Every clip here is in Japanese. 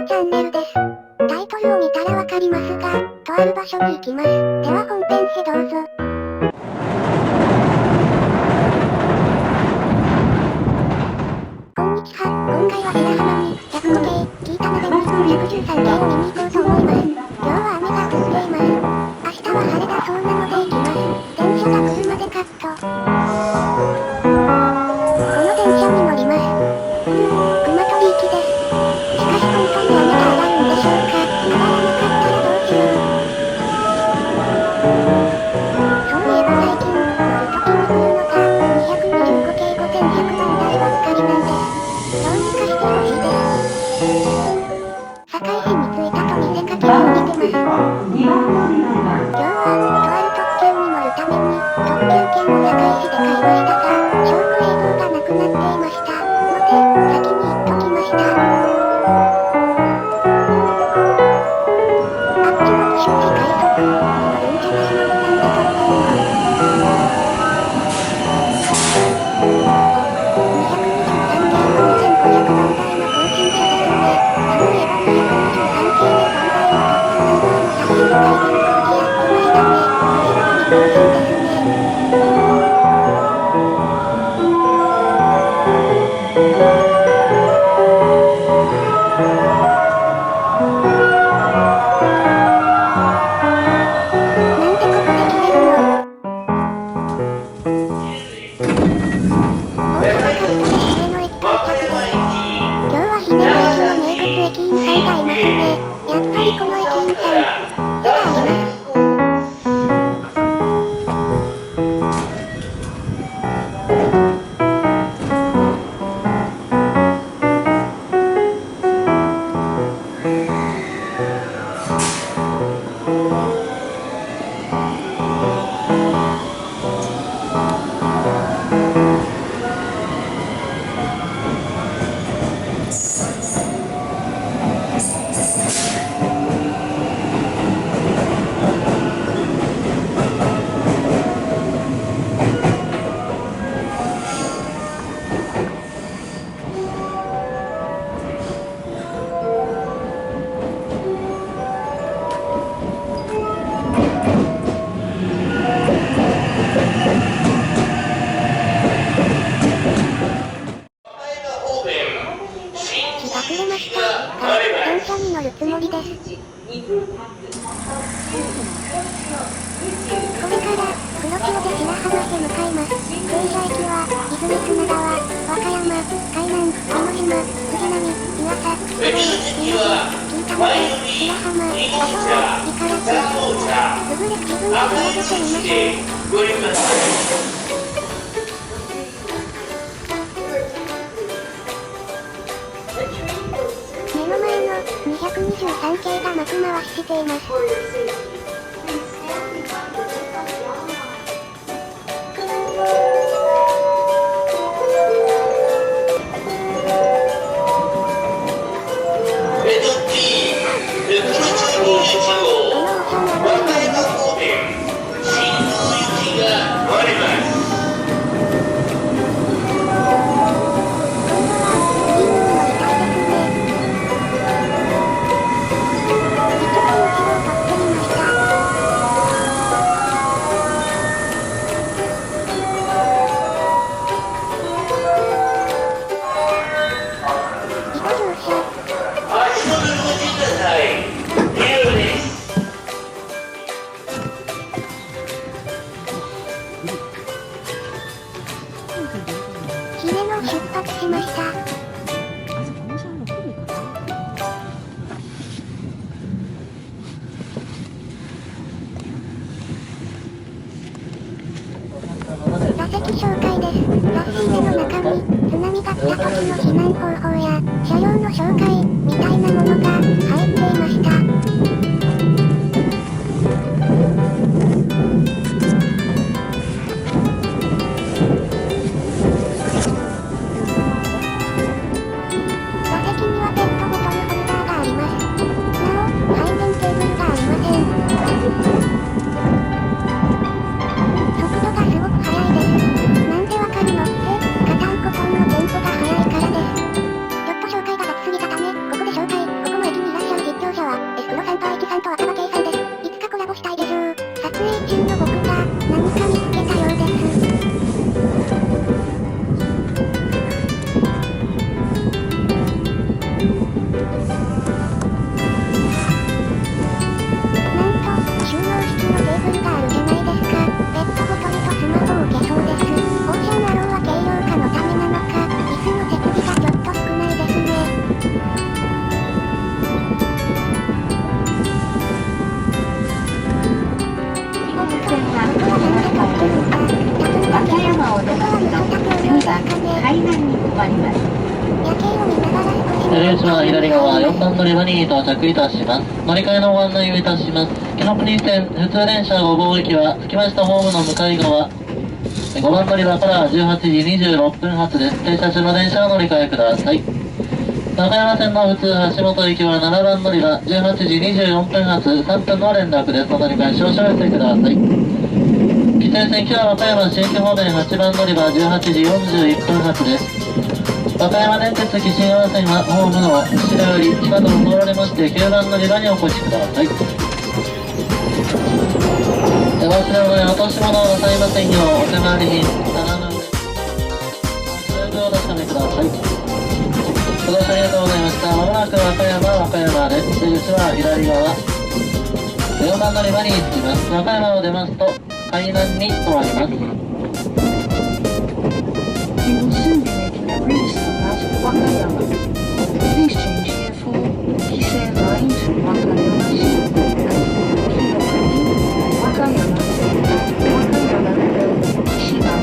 のチャンネルです。タイトルを見たらわかりますが、とある場所に行きます。では本編へどうぞ。こんにちは。今回は白浜に105系、聞いたので113系を見に行こうと思います。今日は雨が降っています。明日は晴れだそうなので行きます。電車が来るまでカット。この電車に乗ります。熊取行きです。しかし本当に雨が上がるんでしょうか。上がらなかったらどうしよう。そういえば最近、乗るときに来るのが、225系5100番台ばっかりなんです。どうにかしてほしいです。境辺に着いたと見せかけて降りてます。今日は、とある特急に乗るために、特急券を堺市で買いましたが、証拠映像がなくなっていました。ので、先に言っときました。あっちも気象時快速、乗るんじゃないのなんで特急も。223系は2500番台の更新車ですね。そういえば223系で番台のトップナンバーの写真改善工事やってましたね。これは未更新ですね。なんでここで切れるの？大阪から姫野駅到着です。今日は姫野駅の名物駅員さんがいますね。やっぱりこの駅員さん、背があります。日が暮れましたが、電車に乗るつもりです。これから、黒潮で白浜へ向かいます。停車駅は、泉砂川、和歌山、海南、江ノ島、藤波、湯浅、久保井、新津、金玉で、白浜、あとは、伊唐津。すぐれ自分で調べてみましょう。目の前の223系が幕回ししています。姫野出発しました。座席紹介です。雑誌目の中に、津波が来た時の避難方法や、車両の紹介、みたいなものが入っていました。ここの駅は左側4番乗り場に到着いたします。乗り換えのご案内をいたします。紀ノ国線普通電車5号駅は着きましたホームの向かい側5番乗り場から18時26分発です。停車中の電車を乗り換えください。中山線の普通橋本駅は7番乗り場18時24分発3分の連絡です。お乗り換え少々お寄せください。紀勢線木は和歌山新規方面8番乗り場18時41分発です。和歌山電鉄紀信川線はホームの後ろより地下道を通られまして9番乗り場にお越しください。お忘れ物や落とし物をなさいませんようお手回り品7分でお確かめください。ご乗車ありがとうございました。まもなく和歌山です。出口は左側4番乗り場に着きます。和歌山を出ますと海南に止まります。You will soon be making a route stop at Wakayama. Please change here for Kisei Line to Wakayama City and Kinokuni, Wakayama, Wakayama Railway, Shiba.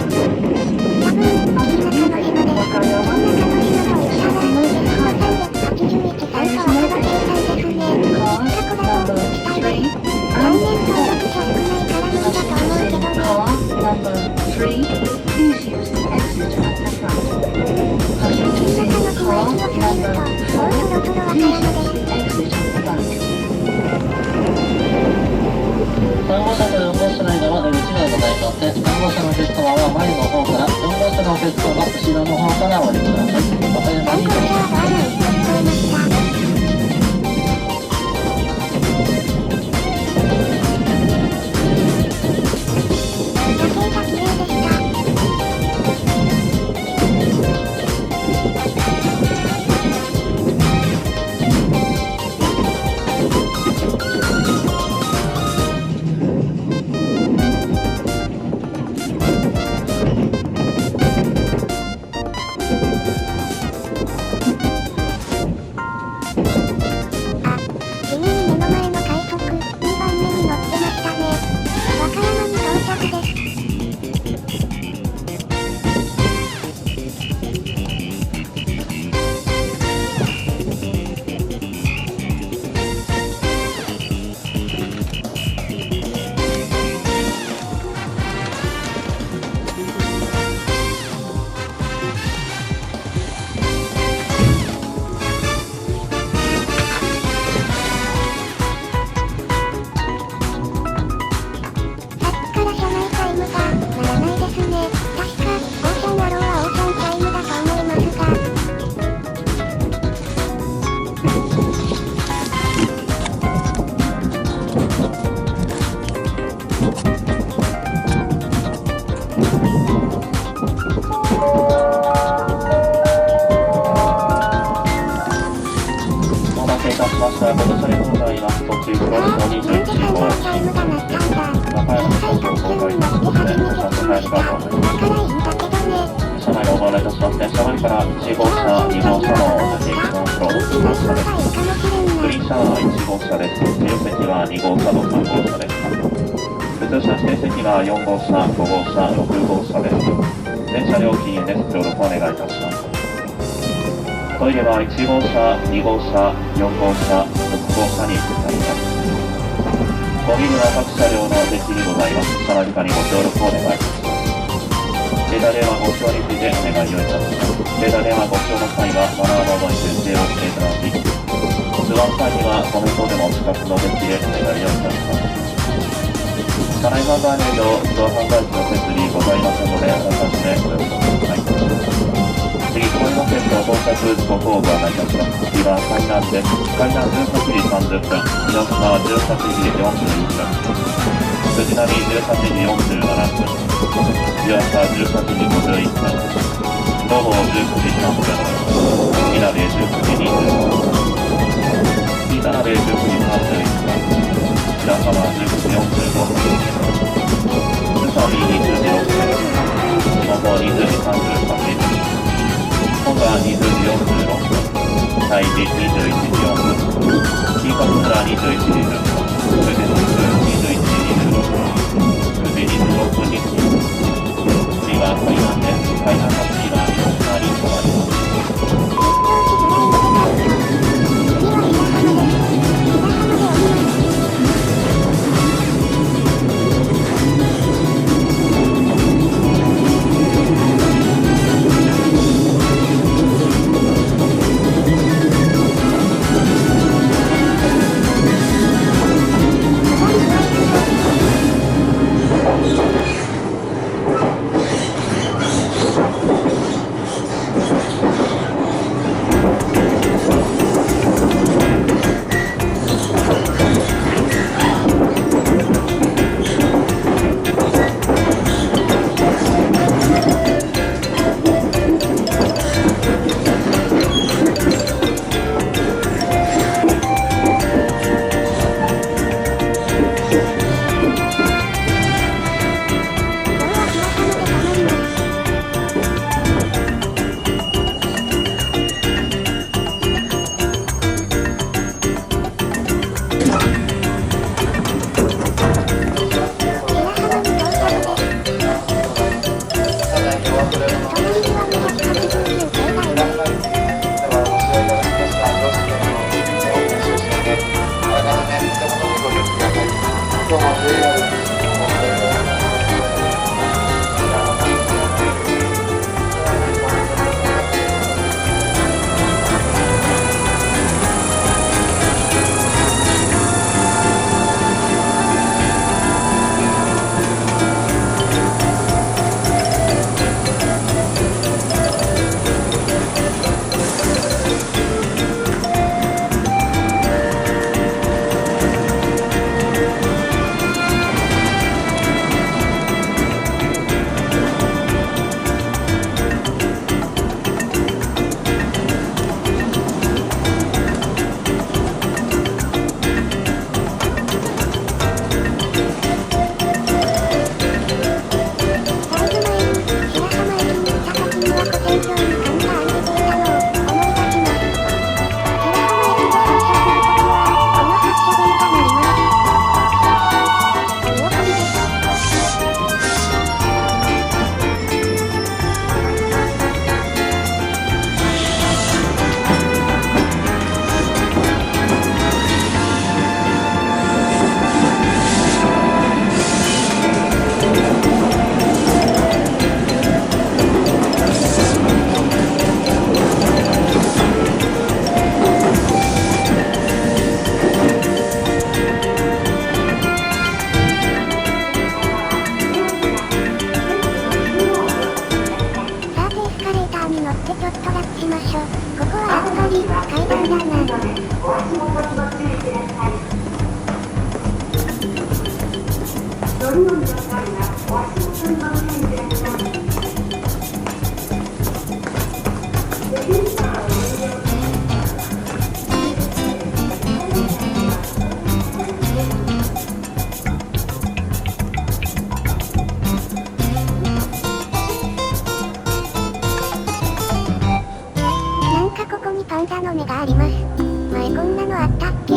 After leaving Wakayama, there is no exit. Car number 3 and 4. Car number 3, please use the exit at the front. Passengers in car number 4, please use the exit at the back. 3号車と4号車の間は出口がございません。3号車のお客様は前の方から、4号車のお客様は後ろの方からお降りください。和歌山に到着です。4号車、5号車、6号車です。電車料金です。協力お願いいたします。トイレは1号車、2号車、4号車、6号車になります。ゴミには各車両の設置にございます。車内化にご協力お願いいたします。データ電話ご使用についてお願いをいたします。データ電話ご使用の際はマナーモードに設定をしていただき、通話際にはコメントでも近くのデッキでお願いをいたします。車内販売名上、自動販売機の設備ございませんので、あらかじめご了承ください。次、小森の線と到着時刻をご案内いたします。次は海南です。海南18時30分、広島18時41分、藤波18時47分、湯浅18時51分、午後19時3分、いなべ19時25分、いなべ19時31分、白浜19時45分、宇佐美20時6分、下方20時38分、本川20時46分、大寺21時4分、新勝村21時10分、それで21時26分、9時26分に次は海南です。海南の次は広島に止まります。パンダの目があります。前こんなのあったっけ？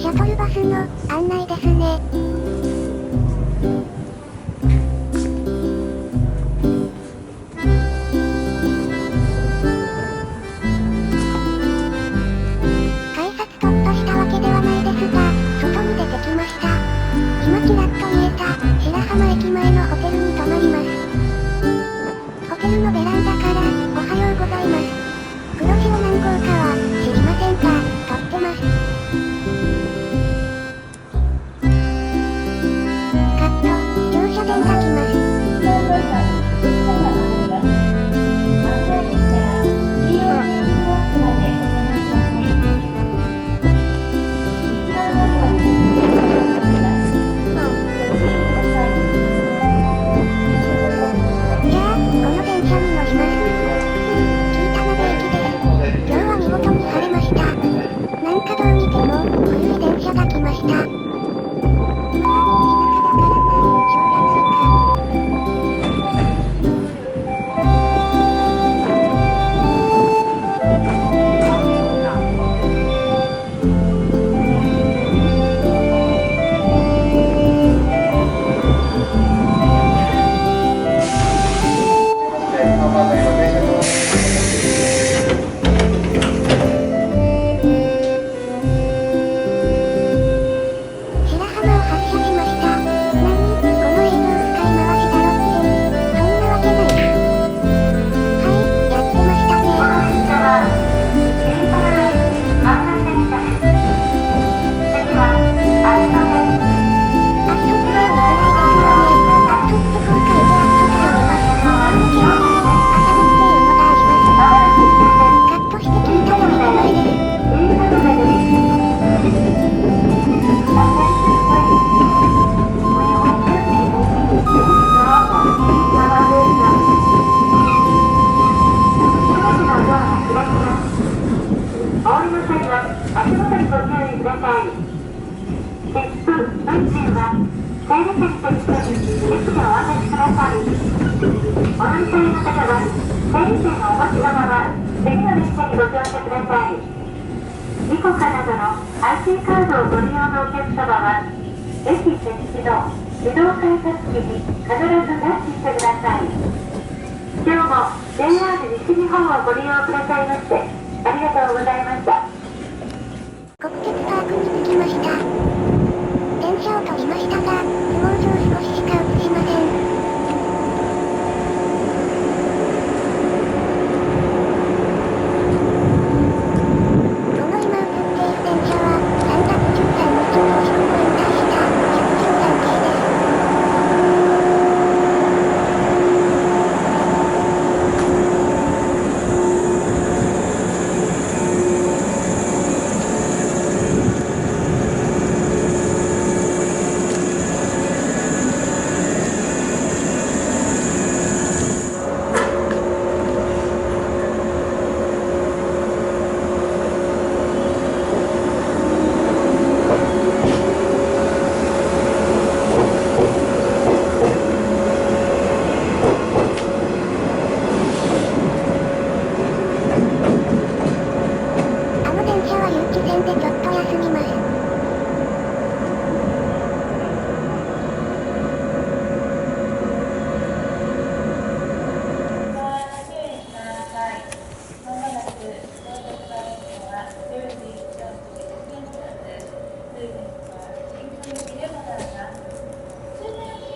シャトルバスの案内ですね。改札突破したわけではないですが、外に出てきました。今ちらっと見えた白浜駅前のホテルに泊まります。ホテルのベランダからおはようございます。黒潮何号かは知りませんが、撮ってます。カット、乗車電が来ます。じゃあ、この電車に乗ります。見事に晴れました。なんかどう見ても、古い電車が来ました。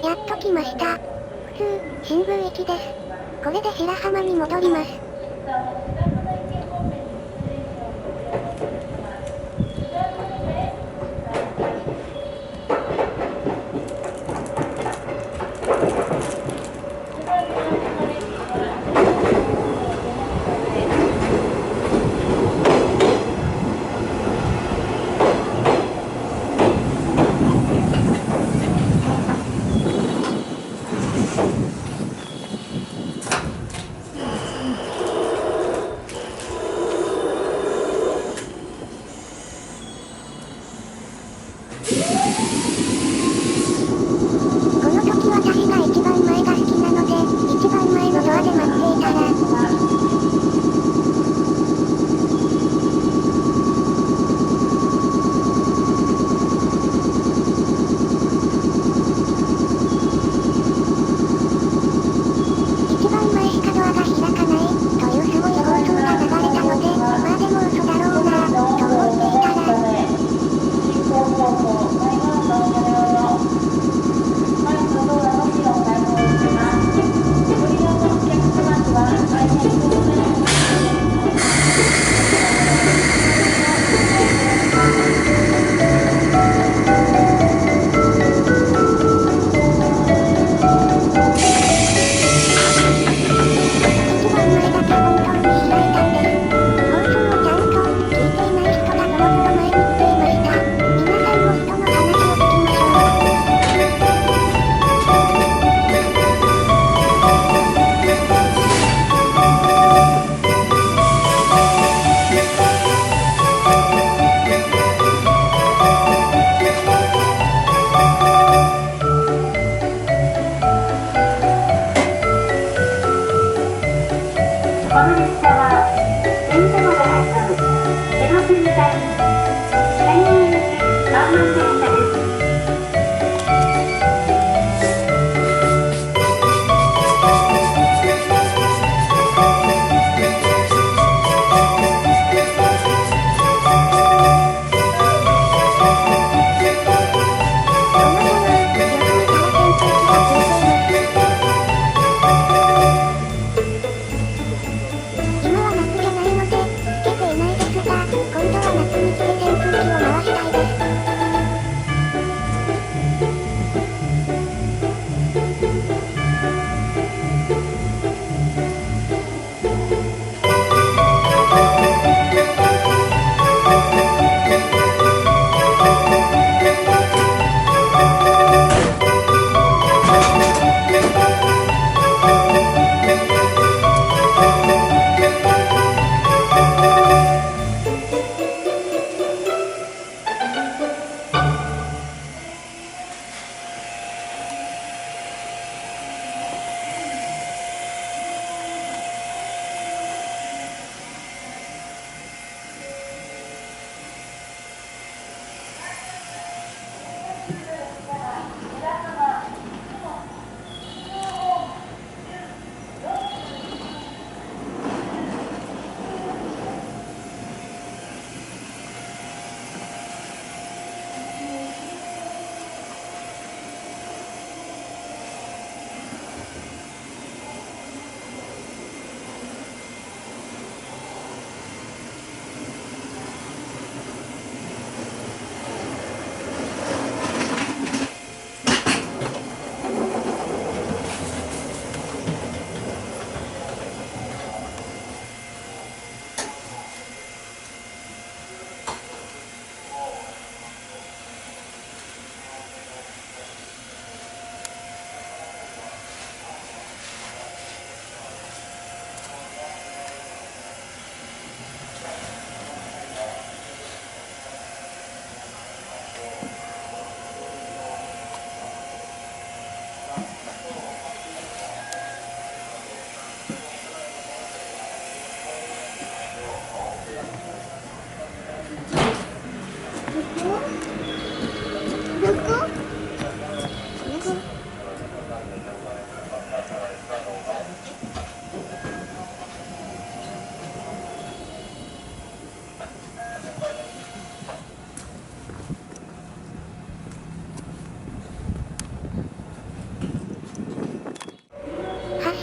やっと来ました。普通、新宮駅です。これで白浜に戻ります。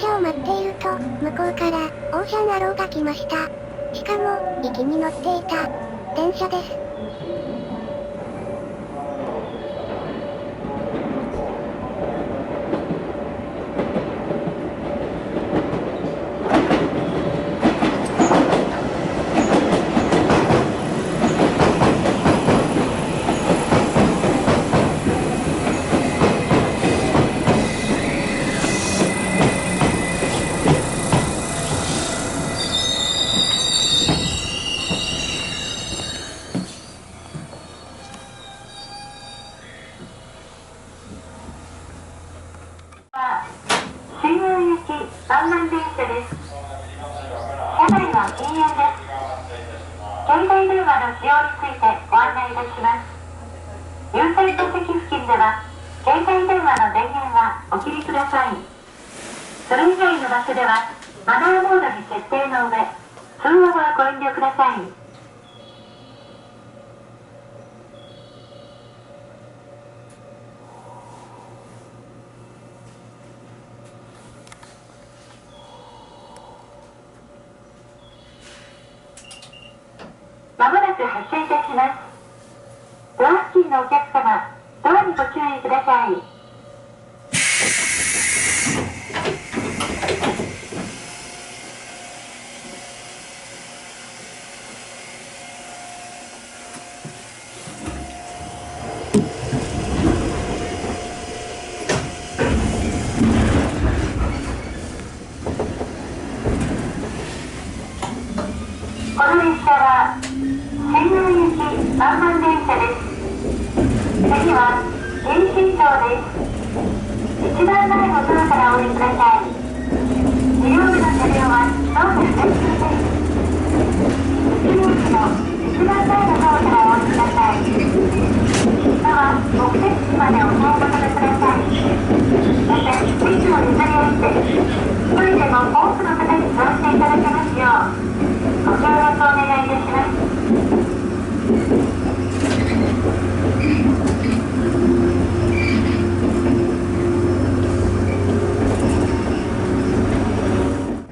車を待っていると、向こうからオーシャンアローが来ました。しかも、行きに乗っていた電車です。湾南電車です。車内は禁煙です。携帯電話の使用についてご案内いたします。優先座席付近では、携帯電話の電源はお切りください。それ以外の場所では、マナーモードに設定の上、通話はご遠慮ください。まもなく発車いたします。ドア付近のお客様、ドアにご注意ください。この列車は仙台行き湾南電車です。次は京浜町です。一番前のドアからお降りください。2両目の車両はどうぞ左側です。一番前の方からお降りください。下は目的地までお買い求めください。また、列を譲り合って一人でも多くの方に乗っていただけますようご協力お願いいたします。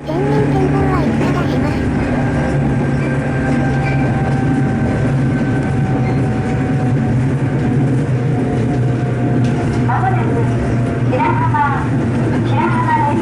全面展望はいつか出します。まもなく白浜です。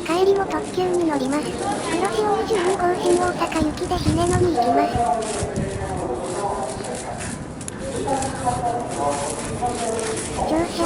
帰りも特急に乗ります。黒潮22号線大阪行きで姫野に行きます。乗車。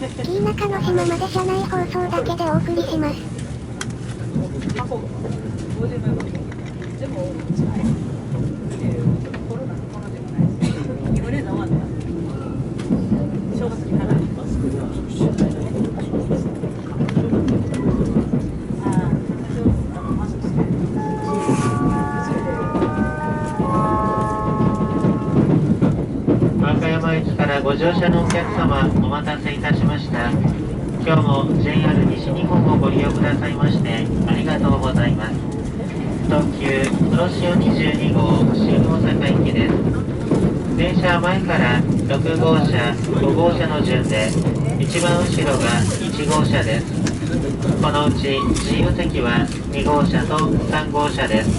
紀伊中之島まで車内放送だけでお送りします。和歌山駅からご乗車のお客様、お待たせいたしました。今日も JR 西日本をご利用くださいましてありがとうございます。特急黒潮22号新大阪行きです。電車は前から6号車、5号車の順で、一番後ろが1号車です。このうち自由席は2号車と3号車です。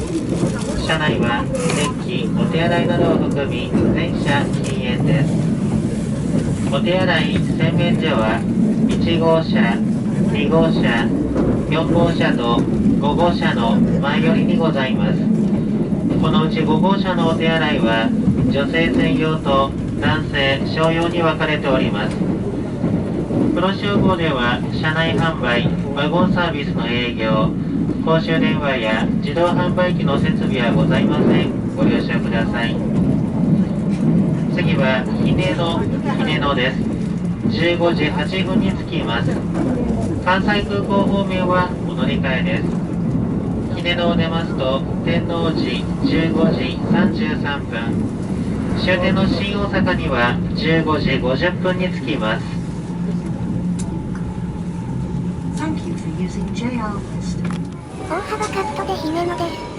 車内は電気、お手洗いなどを含み全車禁煙です。お手洗い洗面所は1号車、2号車、4号車と5号車の前寄りにございます。このうち5号車のお手洗いは女性専用と男性商用に分かれております。黒潮号では車内販売、ワゴンサービスの営業、公衆電話や自動販売機の設備はございません。ご了承ください。次は日根野です。15時8分に着きます。関西空港方面はお乗り換えです。日根野を出ますと天王寺15時33分、終点の新大阪には15時50分に着きます。Thank you for using JR West. 大幅カットで姫野です。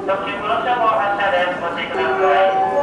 特急黒潮号発車です。ご注意ください。